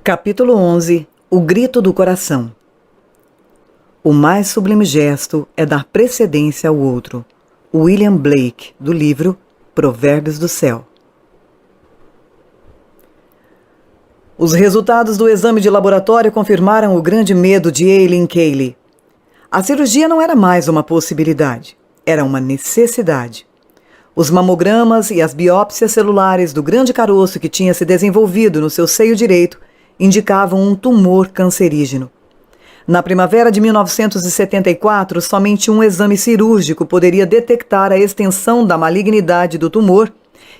Capítulo 11. O grito do coração. O mais sublime gesto é dar precedência ao outro. William Blake, do livro Provérbios do Céu. Os resultados do exame de laboratório confirmaram o grande medo de Eileen Cayley. A cirurgia não era mais uma possibilidade, era uma necessidade. Os mamogramas e as biópsias celulares do grande caroço que tinha se desenvolvido no seu seio direito indicavam um tumor cancerígeno. Na primavera de 1974, somente um exame cirúrgico poderia detectar a extensão da malignidade do tumor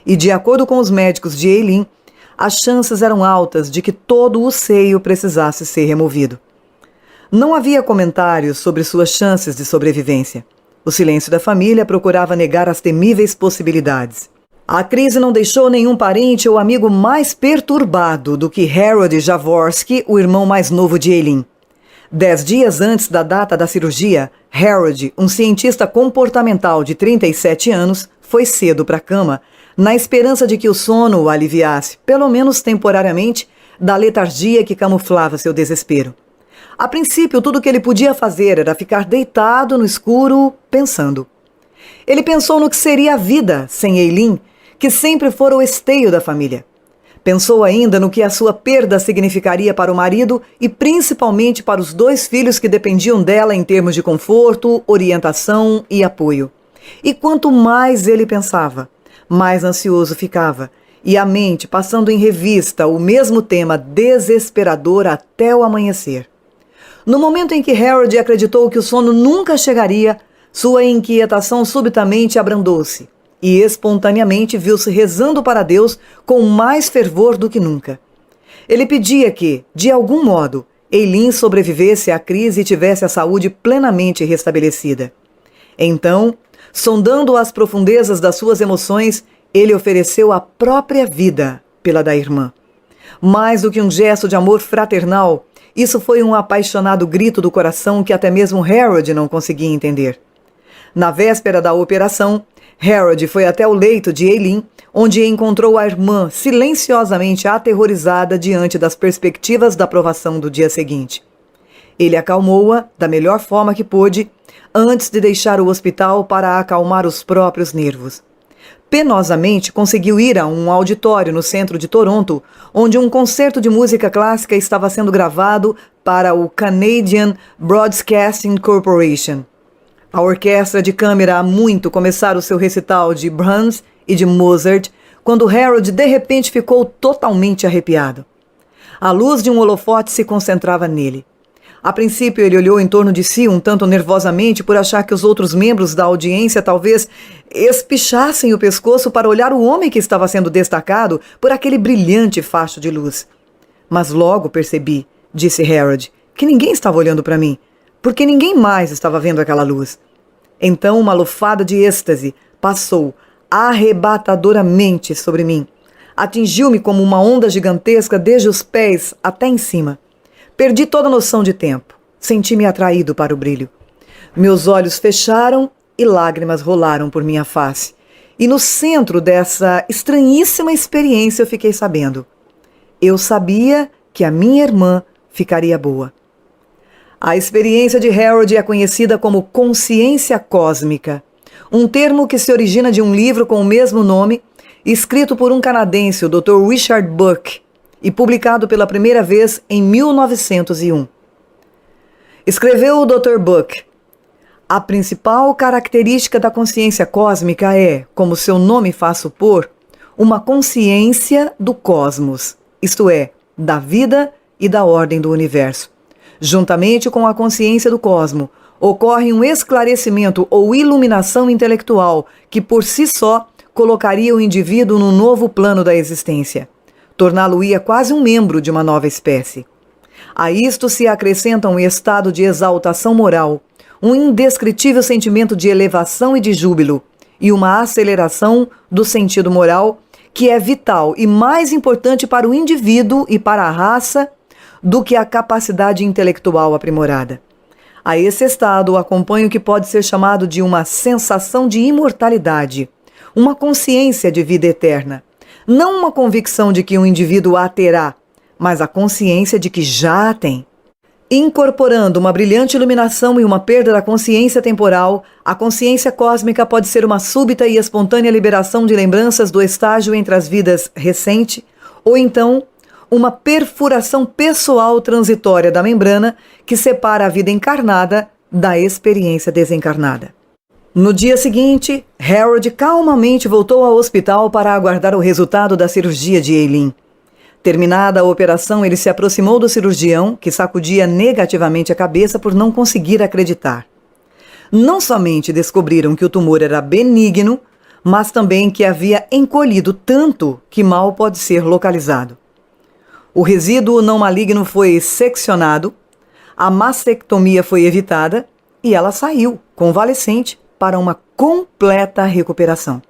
e, de acordo com os médicos de Eileen, as chances eram altas de que todo o seio precisasse ser removido. Não havia comentários sobre suas chances de sobrevivência. O silêncio da família procurava negar as temíveis possibilidades. A crise não deixou nenhum parente ou amigo mais perturbado do que Harold Jaworski, o irmão mais novo de Eileen. 10 dias antes da data da cirurgia, Harold, um cientista comportamental de 37 anos, foi cedo para a cama, na esperança de que o sono o aliviasse, pelo menos temporariamente, da letargia que camuflava seu desespero. A princípio, tudo o que ele podia fazer era ficar deitado no escuro, pensando. Ele pensou no que seria a vida sem Eileen, que sempre fora o esteio da família. Pensou ainda no que a sua perda significaria para o marido e principalmente para os 2 filhos que dependiam dela em termos de conforto, orientação e apoio. E quanto mais ele pensava, mais ansioso ficava, e a mente passando em revista o mesmo tema desesperador até o amanhecer. No momento em que Harold acreditou que o sono nunca chegaria, sua inquietação subitamente abrandou-se e espontaneamente viu-se rezando para Deus com mais fervor do que nunca. Ele pedia que, de algum modo, Eileen sobrevivesse à crise e tivesse a saúde plenamente restabelecida. Então, sondando as profundezas das suas emoções, ele ofereceu a própria vida pela da irmã. Mais do que um gesto de amor fraternal, isso foi um apaixonado grito do coração que até mesmo Harold não conseguia entender. Na véspera da operação, Harold foi até o leito de Eileen, onde encontrou a irmã silenciosamente aterrorizada diante das perspectivas da provação do dia seguinte. Ele acalmou-a da melhor forma que pôde, antes de deixar o hospital para acalmar os próprios nervos. Penosamente conseguiu ir a um auditório no centro de Toronto, onde um concerto de música clássica estava sendo gravado para o Canadian Broadcasting Corporation. A orquestra de câmara há muito começara o seu recital de Brahms e de Mozart, quando Harold de repente ficou totalmente arrepiado. A luz de um holofote se concentrava nele. A princípio ele olhou em torno de si um tanto nervosamente por achar que os outros membros da audiência talvez espichassem o pescoço para olhar o homem que estava sendo destacado por aquele brilhante facho de luz. Mas logo percebi, disse Harold, que ninguém estava olhando para mim, porque ninguém mais estava vendo aquela luz. Então uma lufada de êxtase passou arrebatadoramente sobre mim. Atingiu-me como uma onda gigantesca desde os pés até em cima. Perdi toda a noção de tempo. Senti-me atraído para o brilho. Meus olhos fecharam e lágrimas rolaram por minha face. E no centro dessa estranhíssima experiência eu fiquei sabendo. Eu sabia que a minha irmã ficaria boa. A experiência de Harold é conhecida como consciência cósmica, um termo que se origina de um livro com o mesmo nome, escrito por um canadense, o Dr. Richard Buck, e publicado pela primeira vez em 1901. Escreveu o Dr. Buck: a principal característica da consciência cósmica é, como seu nome faz supor, uma consciência do cosmos, isto é, da vida e da ordem do universo. Juntamente com a consciência do cosmo, ocorre um esclarecimento ou iluminação intelectual que, por si só, colocaria o indivíduo num novo plano da existência. Torná-lo-ia quase um membro de uma nova espécie. A isto se acrescenta um estado de exaltação moral, um indescritível sentimento de elevação e de júbilo, e uma aceleração do sentido moral, que é vital e mais importante para o indivíduo e para a raça do que a capacidade intelectual aprimorada. A esse estado acompanha o que pode ser chamado de uma sensação de imortalidade, uma consciência de vida eterna. Não uma convicção de que um indivíduo a terá, mas a consciência de que já a tem. Incorporando uma brilhante iluminação e uma perda da consciência temporal, a consciência cósmica pode ser uma súbita e espontânea liberação de lembranças do estágio entre as vidas recente, ou então uma perfuração pessoal transitória da membrana que separa a vida encarnada da experiência desencarnada. No dia seguinte, Harold calmamente voltou ao hospital para aguardar o resultado da cirurgia de Eileen. Terminada a operação, ele se aproximou do cirurgião, que sacudia negativamente a cabeça por não conseguir acreditar. Não somente descobriram que o tumor era benigno, mas também que havia encolhido tanto que mal pode ser localizado. O resíduo não maligno foi seccionado, a mastectomia foi evitada e ela saiu, convalescente, para uma completa recuperação.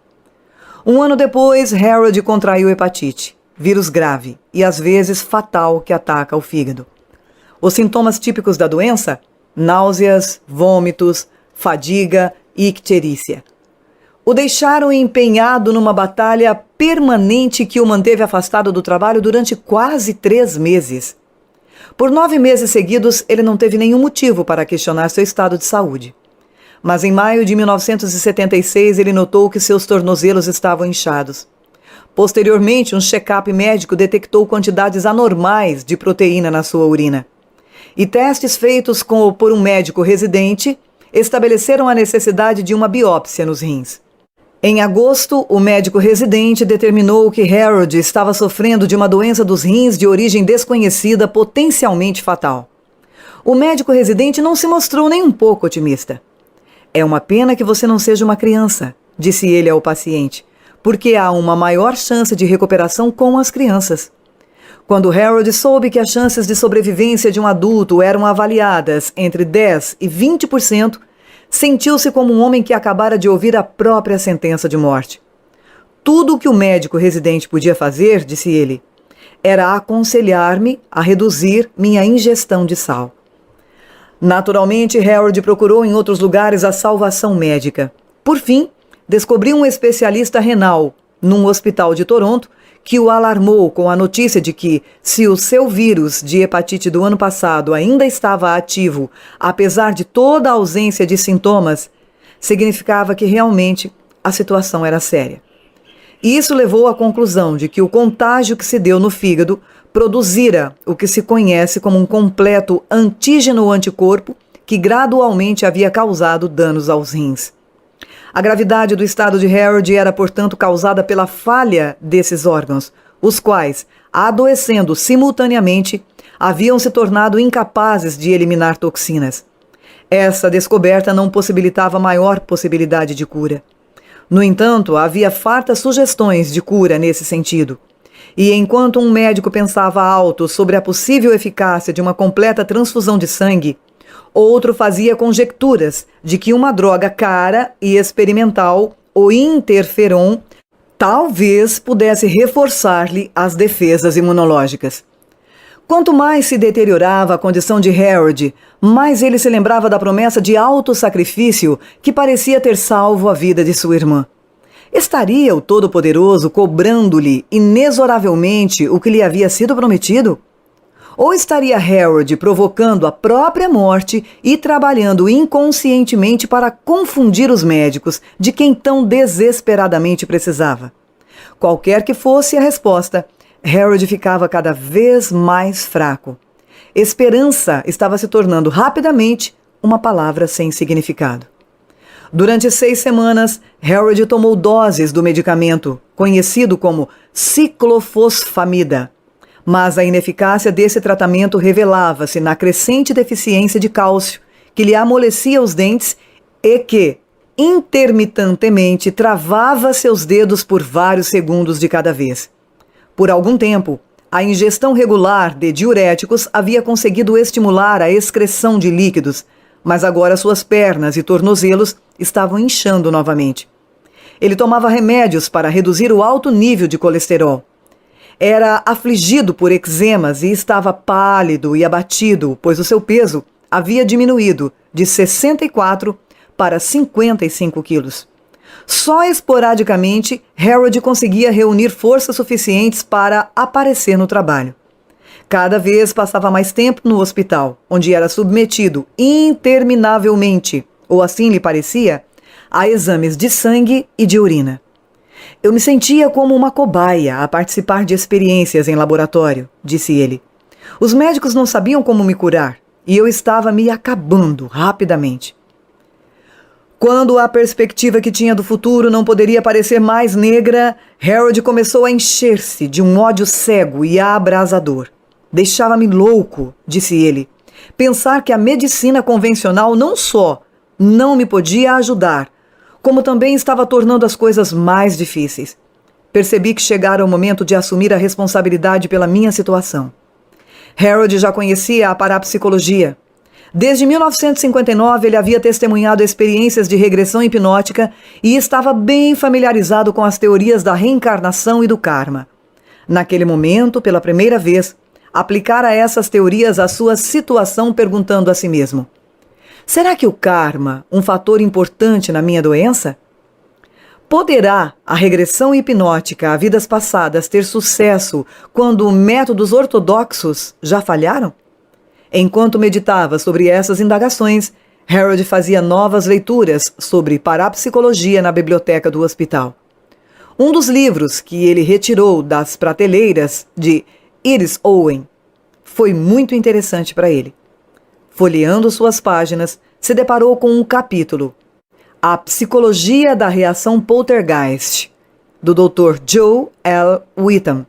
Um ano depois, Harold contraiu hepatite, vírus grave e às vezes fatal que ataca o fígado. Os sintomas típicos da doença? Náuseas, vômitos, fadiga e icterícia. O deixaram empenhado numa batalha permanente que o manteve afastado do trabalho durante quase 3 meses. Por 9 meses seguidos, ele não teve nenhum motivo para questionar seu estado de saúde. Mas em maio de 1976, ele notou que seus tornozelos estavam inchados. Posteriormente, um check-up médico detectou quantidades anormais de proteína na sua urina. E testes feitos por um médico residente estabeleceram a necessidade de uma biópsia nos rins. Em agosto, o médico residente determinou que Harold estava sofrendo de uma doença dos rins de origem desconhecida, potencialmente fatal. O médico residente não se mostrou nem um pouco otimista. É uma pena que você não seja uma criança, disse ele ao paciente, porque há uma maior chance de recuperação com as crianças. Quando Harold soube que as chances de sobrevivência de um adulto eram avaliadas entre 10% e 20%, sentiu-se como um homem que acabara de ouvir a própria sentença de morte. Tudo o que o médico residente podia fazer, disse ele, era aconselhar-me a reduzir minha ingestão de sal. Naturalmente, Harold procurou em outros lugares a salvação médica. Por fim, descobriu um especialista renal, num hospital de Toronto, que o alarmou com a notícia de que, se o seu vírus de hepatite do ano passado ainda estava ativo, apesar de toda a ausência de sintomas, significava que realmente a situação era séria. E isso levou à conclusão de que o contágio que se deu no fígado produzira o que se conhece como um completo antígeno-anticorpo que gradualmente havia causado danos aos rins. A gravidade do estado de Harold era, portanto, causada pela falha desses órgãos, os quais, adoecendo simultaneamente, haviam se tornado incapazes de eliminar toxinas. Essa descoberta não possibilitava maior possibilidade de cura. No entanto, havia fartas sugestões de cura nesse sentido. E enquanto um médico pensava alto sobre a possível eficácia de uma completa transfusão de sangue, outro fazia conjecturas de que uma droga cara e experimental, o interferon, talvez pudesse reforçar-lhe as defesas imunológicas. Quanto mais se deteriorava a condição de Harold, mais ele se lembrava da promessa de autossacrifício que parecia ter salvo a vida de sua irmã. Estaria o Todo-Poderoso cobrando-lhe inexoravelmente o que lhe havia sido prometido? Ou estaria Harold provocando a própria morte e trabalhando inconscientemente para confundir os médicos de quem tão desesperadamente precisava? Qualquer que fosse a resposta, Harold ficava cada vez mais fraco. Esperança estava se tornando rapidamente uma palavra sem significado. Durante 6 semanas, Harold tomou doses do medicamento, conhecido como ciclofosfamida. Mas a ineficácia desse tratamento revelava-se na crescente deficiência de cálcio, que lhe amolecia os dentes e que, intermitentemente, travava seus dedos por vários segundos de cada vez. Por algum tempo, a ingestão regular de diuréticos havia conseguido estimular a excreção de líquidos, mas agora suas pernas e tornozelos estavam inchando novamente. Ele tomava remédios para reduzir o alto nível de colesterol. Era afligido por eczemas e estava pálido e abatido, pois o seu peso havia diminuído de 64 para 55 quilos. Só esporadicamente, Harold conseguia reunir forças suficientes para aparecer no trabalho. Cada vez passava mais tempo no hospital, onde era submetido interminavelmente, ou assim lhe parecia, a exames de sangue e de urina. Eu me sentia como uma cobaia a participar de experiências em laboratório, disse ele. Os médicos não sabiam como me curar, e eu estava me acabando rapidamente. Quando a perspectiva que tinha do futuro não poderia parecer mais negra, Harold começou a encher-se de um ódio cego e abrasador. Deixava-me louco, disse ele, pensar que a medicina convencional não só não me podia ajudar, como também estava tornando as coisas mais difíceis. Percebi que chegara o momento de assumir a responsabilidade pela minha situação. Harold já conhecia a parapsicologia. Desde 1959, ele havia testemunhado experiências de regressão hipnótica e estava bem familiarizado com as teorias da reencarnação e do karma. Naquele momento, pela primeira vez, aplicara essas teorias à sua situação, perguntando a si mesmo: será que o karma um fator importante na minha doença? Poderá a regressão hipnótica a vidas passadas ter sucesso quando métodos ortodoxos já falharam? Enquanto meditava sobre essas indagações, Harold fazia novas leituras sobre parapsicologia na biblioteca do hospital. Um dos livros que ele retirou das prateleiras de Iris Owen foi muito interessante para ele. Folheando suas páginas, se deparou com um capítulo, A Psicologia da Reação Poltergeist, do Dr. Joe L. Whitham.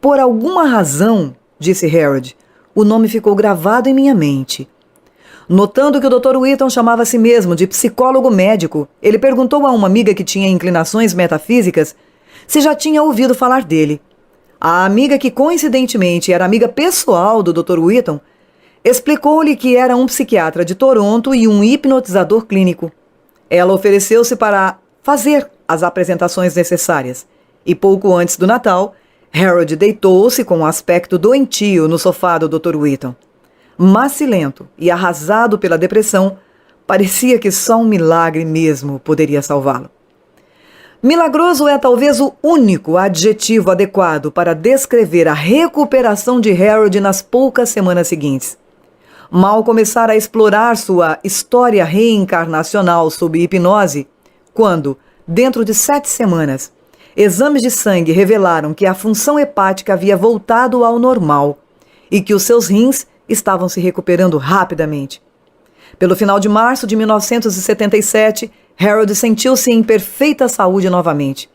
Por alguma razão, disse Harold, o nome ficou gravado em minha mente. Notando que o Dr. Whitham chamava a si mesmo de psicólogo médico, ele perguntou a uma amiga que tinha inclinações metafísicas se já tinha ouvido falar dele. A amiga, que coincidentemente era amiga pessoal do Dr. Whitham, explicou-lhe que era um psiquiatra de Toronto e um hipnotizador clínico. Ela ofereceu-se para fazer as apresentações necessárias, e pouco antes do Natal, Harold deitou-se com um aspecto doentio no sofá do Dr. Whitham. Macilento e arrasado pela depressão, parecia que só um milagre mesmo poderia salvá-lo. Milagroso é talvez o único adjetivo adequado para descrever a recuperação de Harold nas poucas semanas seguintes. Mal começara a explorar sua história reencarnacional sob hipnose, quando, dentro de 7 semanas, exames de sangue revelaram que a função hepática havia voltado ao normal e que os seus rins estavam se recuperando rapidamente. Pelo final de março de 1977, Harold sentiu-se em perfeita saúde novamente.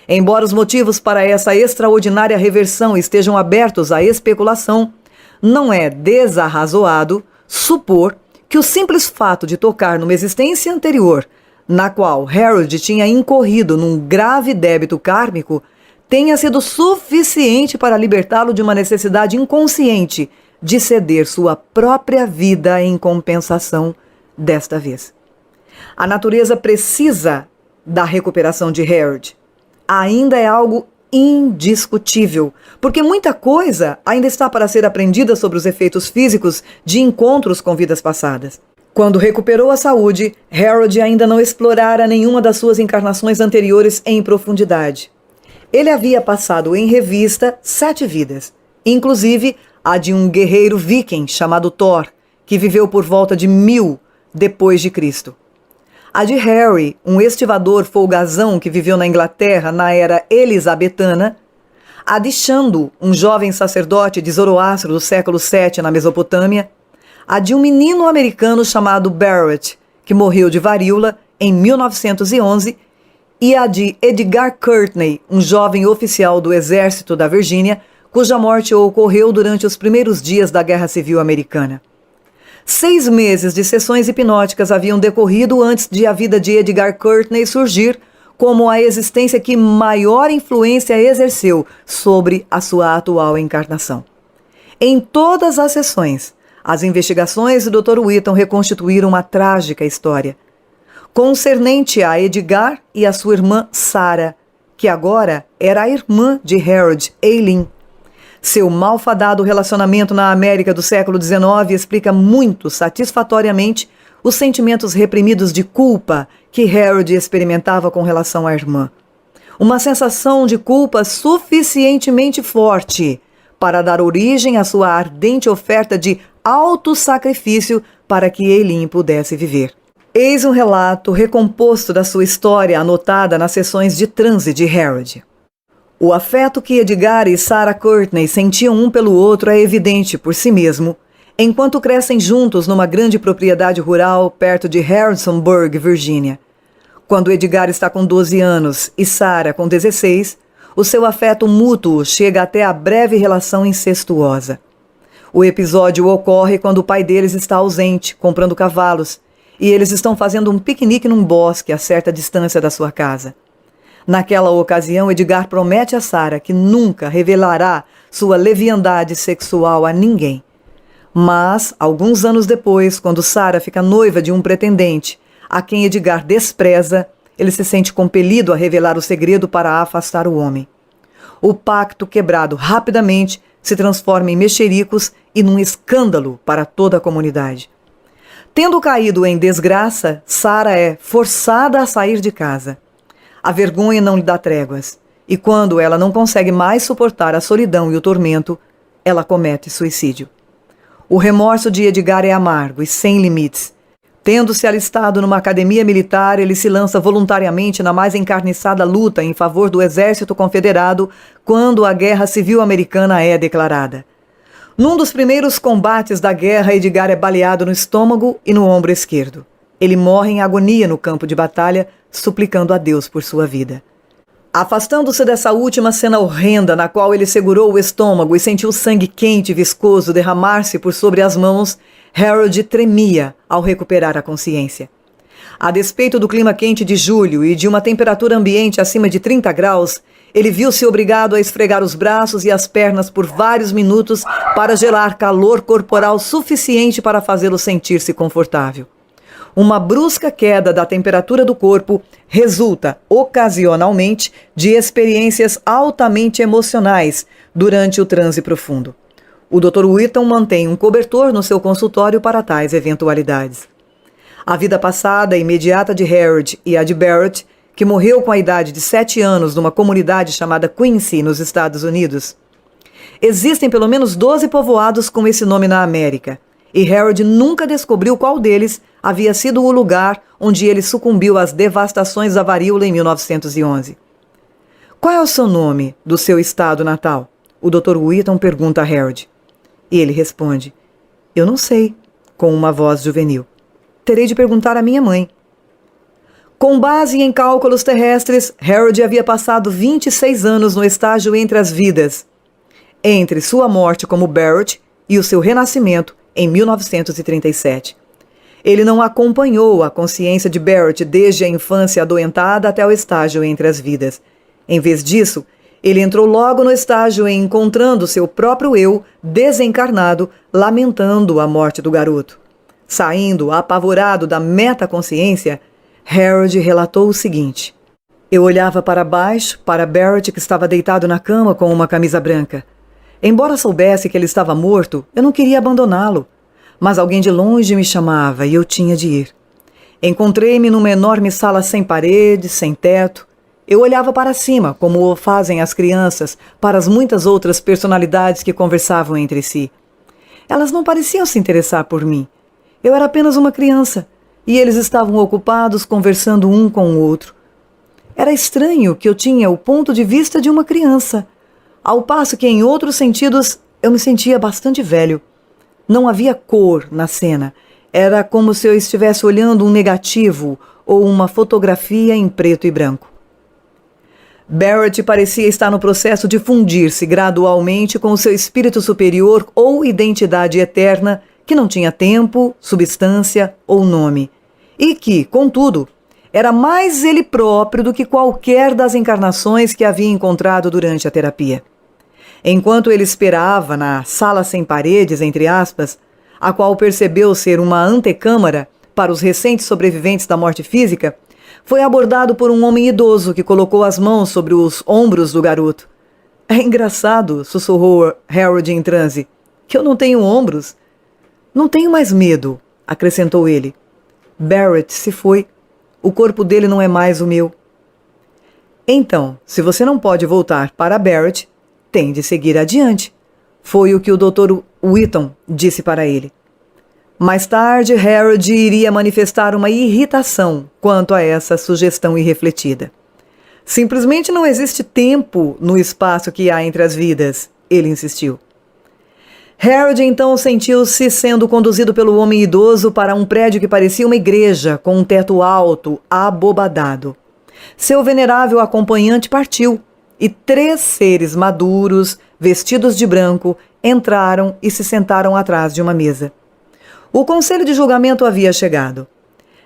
Embora os motivos para essa extraordinária reversão estejam abertos à especulação, não é desarrazoado supor que o simples fato de tocar numa existência anterior, na qual Harold tinha incorrido num grave débito kármico, tenha sido suficiente para libertá-lo de uma necessidade inconsciente de ceder sua própria vida em compensação desta vez. A natureza precisa da recuperação de Harold. Ainda é algo indiscutível, porque muita coisa ainda está para ser aprendida sobre os efeitos físicos de encontros com vidas passadas. Quando recuperou a saúde, Harold ainda não explorara nenhuma das suas encarnações anteriores em profundidade. Ele havia passado em revista 7 vidas, inclusive a de um guerreiro viking chamado Thor, que viveu por volta de 1000 depois de Cristo. A de Harry, um estivador folgazão que viveu na Inglaterra na era elisabetana. A de Chandu, um jovem sacerdote de Zoroastro do século VII na Mesopotâmia. A de um menino americano chamado Barrett, que morreu de varíola em 1911, e a de Edgar Courtney, um jovem oficial do exército da Virgínia, cuja morte ocorreu durante os primeiros dias da Guerra Civil Americana. 6 meses de sessões hipnóticas haviam decorrido antes de a vida de Edgar Courtney surgir como a existência que maior influência exerceu sobre a sua atual encarnação. Em todas as sessões, as investigações do Dr. Whitham reconstituíram uma trágica história, concernente a Edgar e a sua irmã Sarah, que agora era a irmã de Harold, Eileen. Seu malfadado relacionamento na América do século XIX explica muito satisfatoriamente os sentimentos reprimidos de culpa que Harold experimentava com relação à irmã. Uma sensação de culpa suficientemente forte para dar origem à sua ardente oferta de autossacrifício para que Eileen pudesse viver. Eis um relato recomposto da sua história anotada nas sessões de transe de Harold. O afeto que Edgar e Sarah Courtney sentiam um pelo outro é evidente por si mesmo, enquanto crescem juntos numa grande propriedade rural perto de Harrisonburg, Virgínia. Quando Edgar está com 12 anos e Sarah com 16, o seu afeto mútuo chega até a breve relação incestuosa. O episódio ocorre quando o pai deles está ausente, comprando cavalos, e eles estão fazendo um piquenique num bosque a certa distância da sua casa. Naquela ocasião, Edgar promete a Sarah que nunca revelará sua leviandade sexual a ninguém. Mas, alguns anos depois, quando Sarah fica noiva de um pretendente, a quem Edgar despreza, ele se sente compelido a revelar o segredo para afastar o homem. O pacto, quebrado rapidamente, se transforma em mexericos e num escândalo para toda a comunidade. Tendo caído em desgraça, Sarah é forçada a sair de casa. A vergonha não lhe dá tréguas, e quando ela não consegue mais suportar a solidão e o tormento, ela comete suicídio. O remorso de Edgar é amargo e sem limites. Tendo-se alistado numa academia militar, ele se lança voluntariamente na mais encarniçada luta em favor do exército confederado quando a Guerra Civil Americana é declarada. Num dos primeiros combates da guerra, Edgar é baleado no estômago e no ombro esquerdo. Ele morre em agonia no campo de batalha, suplicando a Deus por sua vida. Afastando-se dessa última cena horrenda na qual ele segurou o estômago e sentiu sangue quente e viscoso derramar-se por sobre as mãos, Harold tremia ao recuperar a consciência. A despeito do clima quente de julho e de uma temperatura ambiente acima de 30 graus, ele viu-se obrigado a esfregar os braços e as pernas por vários minutos para gerar calor corporal suficiente para fazê-lo sentir-se confortável. Uma brusca queda da temperatura do corpo resulta, ocasionalmente, de experiências altamente emocionais durante o transe profundo. O Dr. Whitton mantém um cobertor no seu consultório para tais eventualidades. A vida passada e imediata de Harold e a de Barrett, que morreu com a idade de 7 anos numa comunidade chamada Quincy, nos Estados Unidos. Existem pelo menos 12 povoados com esse nome na América, e Harold nunca descobriu qual deles havia sido o lugar onde ele sucumbiu às devastações da varíola em 1911. Qual é o seu nome do seu estado natal? O Dr. Whitton pergunta a Harold. E ele responde, eu não sei, com uma voz juvenil. Terei de perguntar à minha mãe. Com base em cálculos terrestres, Harold havia passado 26 anos no estágio entre as vidas, entre sua morte como Barrett e o seu renascimento em 1937. Ele não acompanhou a consciência de Barrett desde a infância adoentada até o estágio entre as vidas. Em vez disso, ele entrou logo no estágio em encontrando seu próprio eu desencarnado, lamentando a morte do garoto. Saindo apavorado da metaconsciência, Harold relatou o seguinte. Eu olhava para baixo, para Barrett que estava deitado na cama com uma camisa branca. Embora soubesse que ele estava morto, eu não queria abandoná-lo. Mas alguém de longe me chamava e eu tinha de ir. Encontrei-me numa enorme sala sem paredes, sem teto. Eu olhava para cima, como o fazem as crianças, para as muitas outras personalidades que conversavam entre si. Elas não pareciam se interessar por mim. Eu era apenas uma criança, e eles estavam ocupados conversando um com o outro. Era estranho que eu tinha o ponto de vista de uma criança, ao passo que em outros sentidos eu me sentia bastante velho. Não havia cor na cena. Era como se eu estivesse olhando um negativo ou uma fotografia em preto e branco. Barrett parecia estar no processo de fundir-se gradualmente com o seu espírito superior ou identidade eterna, que não tinha tempo, substância ou nome, e que, contudo, era mais ele próprio do que qualquer das encarnações que havia encontrado durante a terapia. Enquanto ele esperava na sala sem paredes, entre aspas, a qual percebeu ser uma antecâmara para os recentes sobreviventes da morte física, foi abordado por um homem idoso que colocou as mãos sobre os ombros do garoto. É engraçado, sussurrou Harold em transe, que eu não tenho ombros. Não tenho mais medo, acrescentou ele. Barrett se foi. O corpo dele não é mais o meu. Então, se você não pode voltar para Barrett, tem de seguir adiante. Foi o que o Dr. Wheaton disse para ele. Mais tarde, Harold iria manifestar uma irritação quanto a essa sugestão irrefletida. Simplesmente não existe tempo no espaço que há entre as vidas, ele insistiu. Harold então sentiu-se sendo conduzido pelo homem idoso para um prédio que parecia uma igreja, com um teto alto, abobadado. Seu venerável acompanhante partiu, e 3 seres maduros, vestidos de branco, entraram e se sentaram atrás de uma mesa. O conselho de julgamento havia chegado.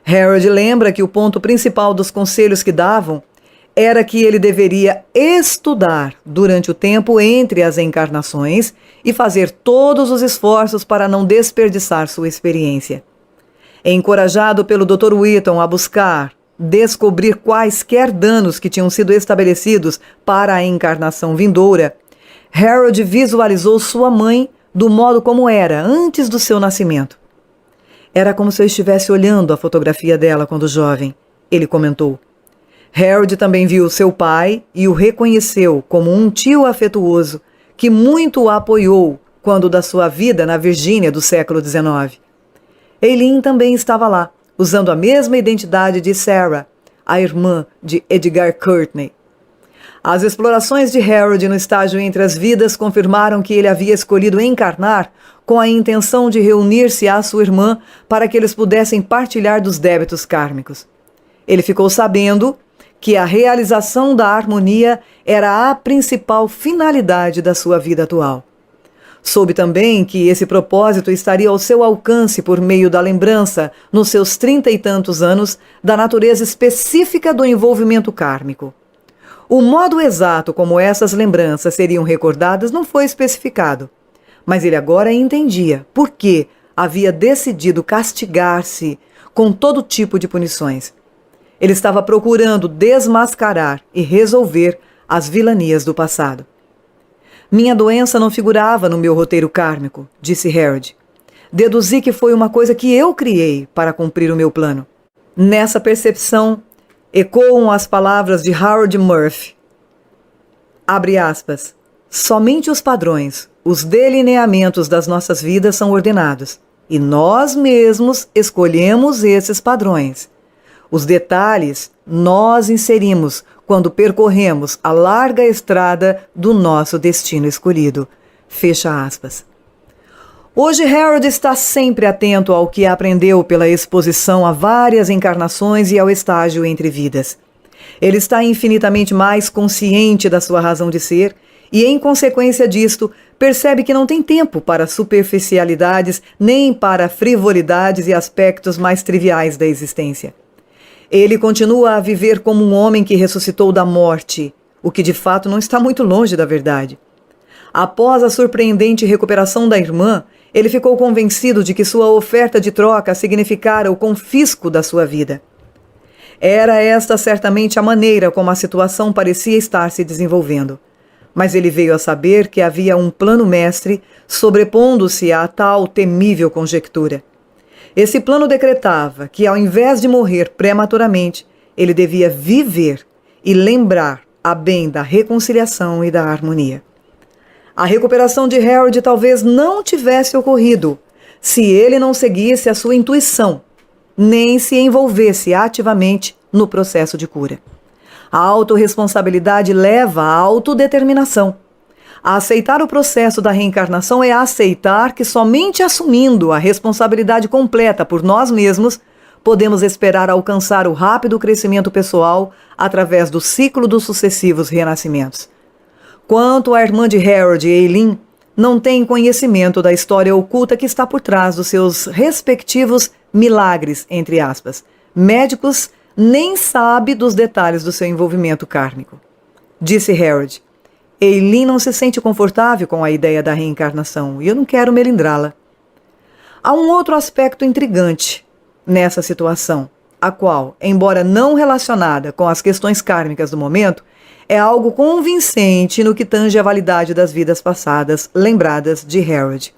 Harold lembra que o ponto principal dos conselhos que davam era que ele deveria estudar durante o tempo entre as encarnações e fazer todos os esforços para não desperdiçar sua experiência. Encorajado pelo Dr. Wheaton a buscar descobrir quaisquer danos que tinham sido estabelecidos para a encarnação vindoura, Harold visualizou sua mãe do modo como era antes do seu nascimento. Era como se eu estivesse olhando a fotografia dela quando jovem, ele comentou. Harold também viu seu pai e o reconheceu como um tio afetuoso que muito o apoiou quando da sua vida na Virgínia do século XIX. Eileen também estava lá, usando a mesma identidade de Sarah, a irmã de Edgar Courtney. As explorações de Harold no estágio entre as vidas confirmaram que ele havia escolhido encarnar com a intenção de reunir-se à sua irmã para que eles pudessem partilhar dos débitos kármicos. Ele ficou sabendo que a realização da harmonia era a principal finalidade da sua vida atual. Soube também que esse propósito estaria ao seu alcance por meio da lembrança, nos seus 30 e tantos anos, da natureza específica do envolvimento kármico. O modo exato como essas lembranças seriam recordadas não foi especificado, mas ele agora entendia por que havia decidido castigar-se com todo tipo de punições. Ele estava procurando desmascarar e resolver as vilanias do passado. Minha doença não figurava no meu roteiro kármico, disse Harold. Deduzi que foi uma coisa que eu criei para cumprir o meu plano. Nessa percepção, ecoam as palavras de Howard Murphy. Abre aspas. Somente os padrões, os delineamentos das nossas vidas são ordenados, e nós mesmos escolhemos esses padrões. Os detalhes nós inserimos quando percorremos a larga estrada do nosso destino escolhido. Fecha aspas. Hoje Harold está sempre atento ao que aprendeu pela exposição a várias encarnações e ao estágio entre vidas. Ele está infinitamente mais consciente da sua razão de ser e, em consequência disto, percebe que não tem tempo para superficialidades nem para frivolidades e aspectos mais triviais da existência. Ele continua a viver como um homem que ressuscitou da morte, o que de fato não está muito longe da verdade. Após a surpreendente recuperação da irmã, ele ficou convencido de que sua oferta de troca significara o confisco da sua vida. Era esta certamente a maneira como a situação parecia estar se desenvolvendo. Mas ele veio a saber que havia um plano mestre sobrepondo-se a tal temível conjectura. Esse plano decretava que, ao invés de morrer prematuramente, ele devia viver e lembrar a bem da reconciliação e da harmonia. A recuperação de Harold talvez não tivesse ocorrido se ele não seguisse a sua intuição, nem se envolvesse ativamente no processo de cura. A autorresponsabilidade leva à autodeterminação. A aceitar o processo da reencarnação é aceitar que somente assumindo a responsabilidade completa por nós mesmos, podemos esperar alcançar o rápido crescimento pessoal através do ciclo dos sucessivos renascimentos. Quanto à irmã de Harold, Eileen, não tem conhecimento da história oculta que está por trás dos seus respectivos milagres, entre aspas. Médicos nem sabe dos detalhes do seu envolvimento kármico. Disse Harold. Eileen não se sente confortável com a ideia da reencarnação e eu não quero melindrá-la. Há um outro aspecto intrigante nessa situação, a qual, embora não relacionada com as questões kármicas do momento, é algo convincente no que tange à validade das vidas passadas lembradas de Harold.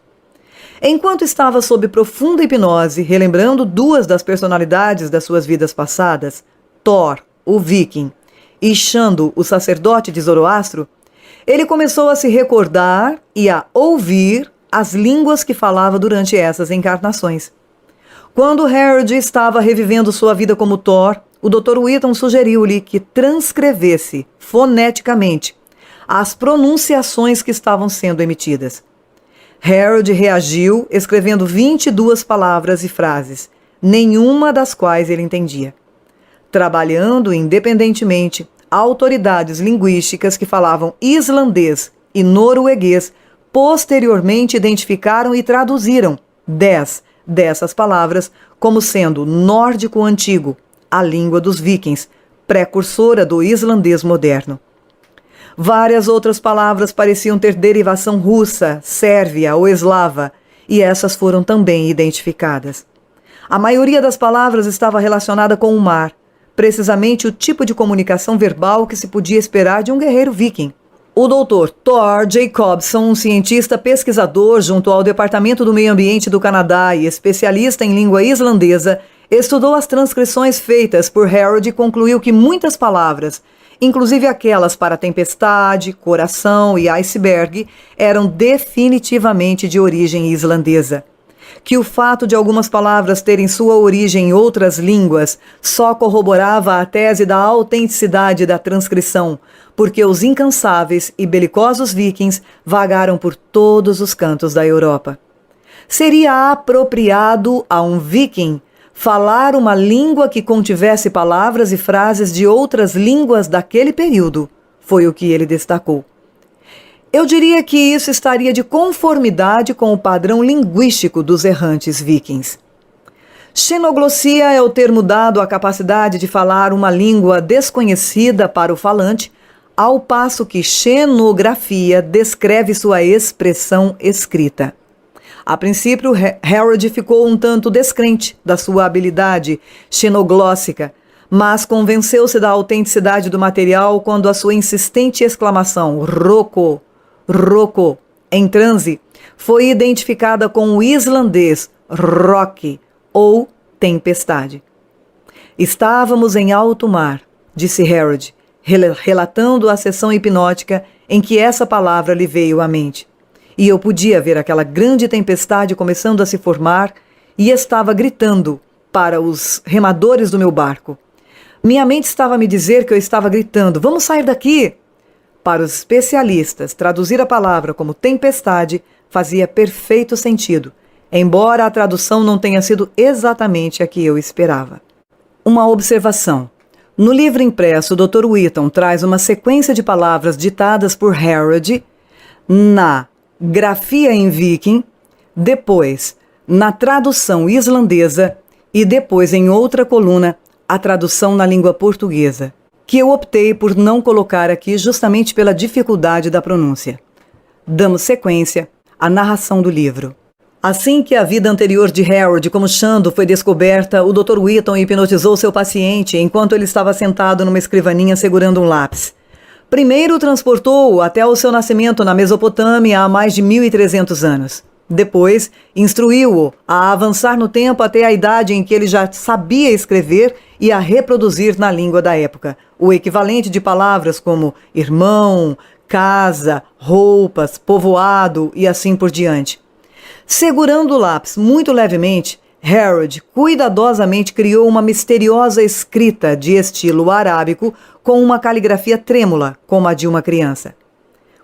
Enquanto estava sob profunda hipnose, relembrando 2 das personalidades das suas vidas passadas, Thor, o viking, e Xandu, o sacerdote de Zoroastro, Ele começou a se recordar e a ouvir as línguas que falava durante essas encarnações. Quando Harold estava revivendo sua vida como Thor, o Dr. Wheaton sugeriu-lhe que transcrevesse foneticamente as pronunciações que estavam sendo emitidas. Harold reagiu, escrevendo 22 palavras e frases, nenhuma das quais ele entendia. Trabalhando independentemente, autoridades linguísticas que falavam islandês e norueguês posteriormente identificaram e traduziram 10 dessas palavras como sendo nórdico antigo, a língua dos vikings, precursora do islandês moderno. Várias outras palavras pareciam ter derivação russa, sérvia ou eslava, e essas foram também identificadas. A maioria das palavras estava relacionada com o mar, precisamente o tipo de comunicação verbal que se podia esperar de um guerreiro viking. O Dr. Thor Jacobson, um cientista pesquisador junto ao Departamento do Meio Ambiente do Canadá e especialista em língua islandesa, estudou as transcrições feitas por Harold e concluiu que muitas palavras, inclusive aquelas para tempestade, coração e iceberg, eram definitivamente de origem islandesa. Que o fato de algumas palavras terem sua origem em outras línguas só corroborava a tese da autenticidade da transcrição, porque os incansáveis e belicosos vikings vagaram por todos os cantos da Europa. Seria apropriado a um viking falar uma língua que contivesse palavras e frases de outras línguas daquele período, foi o que ele destacou. Eu diria que isso estaria de conformidade com o padrão linguístico dos errantes vikings. Xenoglossia é o termo dado à capacidade de falar uma língua desconhecida para o falante, ao passo que xenografia descreve sua expressão escrita. A princípio, Harold ficou um tanto descrente da sua habilidade xenoglóssica, mas convenceu-se da autenticidade do material quando a sua insistente exclamação "Roko, Roko", em transe, foi identificada com o islandês rock ou tempestade. Estávamos em alto mar, disse Harold, relatando a sessão hipnótica em que essa palavra lhe veio à mente. E eu podia ver aquela grande tempestade começando a se formar e estava gritando para os remadores do meu barco. Minha mente estava a me dizer que eu estava gritando: "Vamos sair daqui!" Para os especialistas, traduzir a palavra como tempestade fazia perfeito sentido, embora a tradução não tenha sido exatamente a que eu esperava. Uma observação. No livro impresso, o Dr. Wheaton traz uma sequência de palavras ditadas por Harold na grafia em viking, depois na tradução islandesa e depois em outra coluna a tradução na língua portuguesa, que eu optei por não colocar aqui justamente pela dificuldade da pronúncia. Damos sequência à narração do livro. Assim que a vida anterior de Harold como Shando foi descoberta, o Dr. Wheaton hipnotizou seu paciente enquanto ele estava sentado numa escrivaninha segurando um lápis. Primeiro transportou-o até o seu nascimento na Mesopotâmia há mais de 1.300 anos. Depois, instruiu-o a avançar no tempo até a idade em que ele já sabia escrever e a reproduzir na língua da época, o equivalente de palavras como irmão, casa, roupas, povoado e assim por diante. Segurando o lápis muito levemente, Harold cuidadosamente criou uma misteriosa escrita de estilo arábico com uma caligrafia trêmula, como a de uma criança.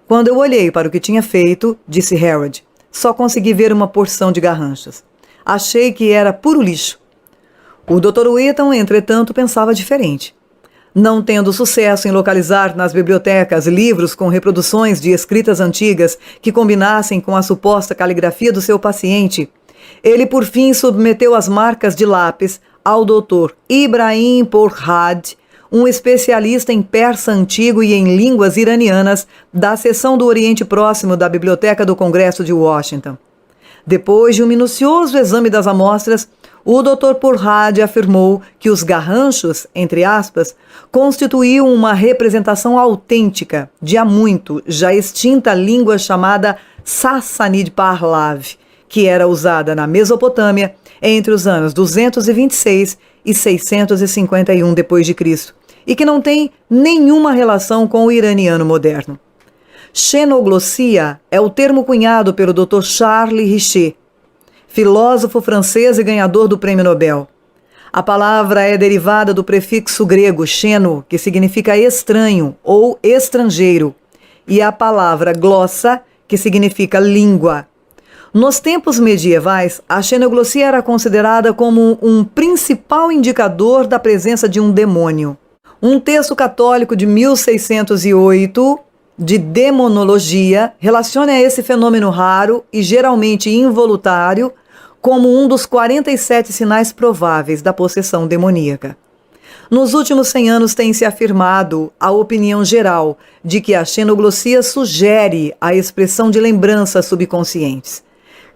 Quando eu olhei para o que tinha feito, disse Harold, só consegui ver uma porção de garranchos. Achei que era puro lixo. O Dr. Wheaton, entretanto, pensava diferente. Não tendo sucesso em localizar nas bibliotecas livros com reproduções de escritas antigas que combinassem com a suposta caligrafia do seu paciente, ele por fim submeteu as marcas de lápis ao Dr. Ibrahim Pourhad, um especialista em persa antigo e em línguas iranianas da seção do Oriente Próximo da Biblioteca do Congresso de Washington. Depois de um minucioso exame das amostras, o Dr. Pourhad afirmou que os garranchos, entre aspas, constituíam uma representação autêntica de há muito já extinta língua chamada Sassanid Pahlav, que era usada na Mesopotâmia entre os anos 226 e 651 d.C., e que não tem nenhuma relação com o iraniano moderno. Xenoglossia é o termo cunhado pelo Dr. Charles Richet, filósofo francês e ganhador do Prêmio Nobel. A palavra é derivada do prefixo grego xeno, que significa estranho ou estrangeiro, e a palavra glossa, que significa língua. Nos tempos medievais, a xenoglossia era considerada como um principal indicador da presença de um demônio. Um texto católico de 1608, de demonologia, relaciona esse fenômeno raro e geralmente involuntário como um dos 47 sinais prováveis da possessão demoníaca. Nos últimos 100 anos tem-se afirmado a opinião geral de que a xenoglossia sugere a expressão de lembranças subconscientes.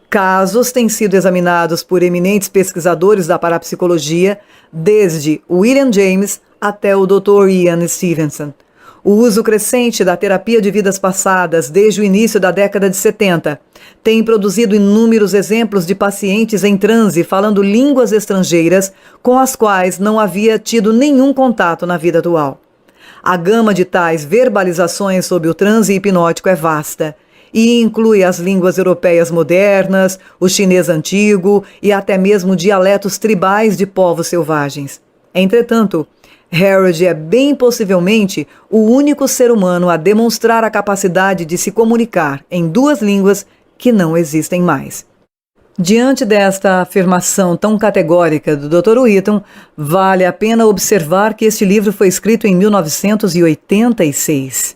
Casos têm sido examinados por eminentes pesquisadores da parapsicologia, desde William James até o Dr. Ian Stevenson. O uso crescente da terapia de vidas passadas desde o início da década de 70 tem produzido inúmeros exemplos de pacientes em transe falando línguas estrangeiras com as quais não havia tido nenhum contato na vida atual. A gama de tais verbalizações sob o transe hipnótico é vasta e inclui as línguas europeias modernas, o chinês antigo e até mesmo dialetos tribais de povos selvagens. Entretanto, Harold é bem possivelmente o único ser humano a demonstrar a capacidade de se comunicar em duas línguas que não existem mais. Diante desta afirmação tão categórica do Dr. Whitton, vale a pena observar que este livro foi escrito em 1986.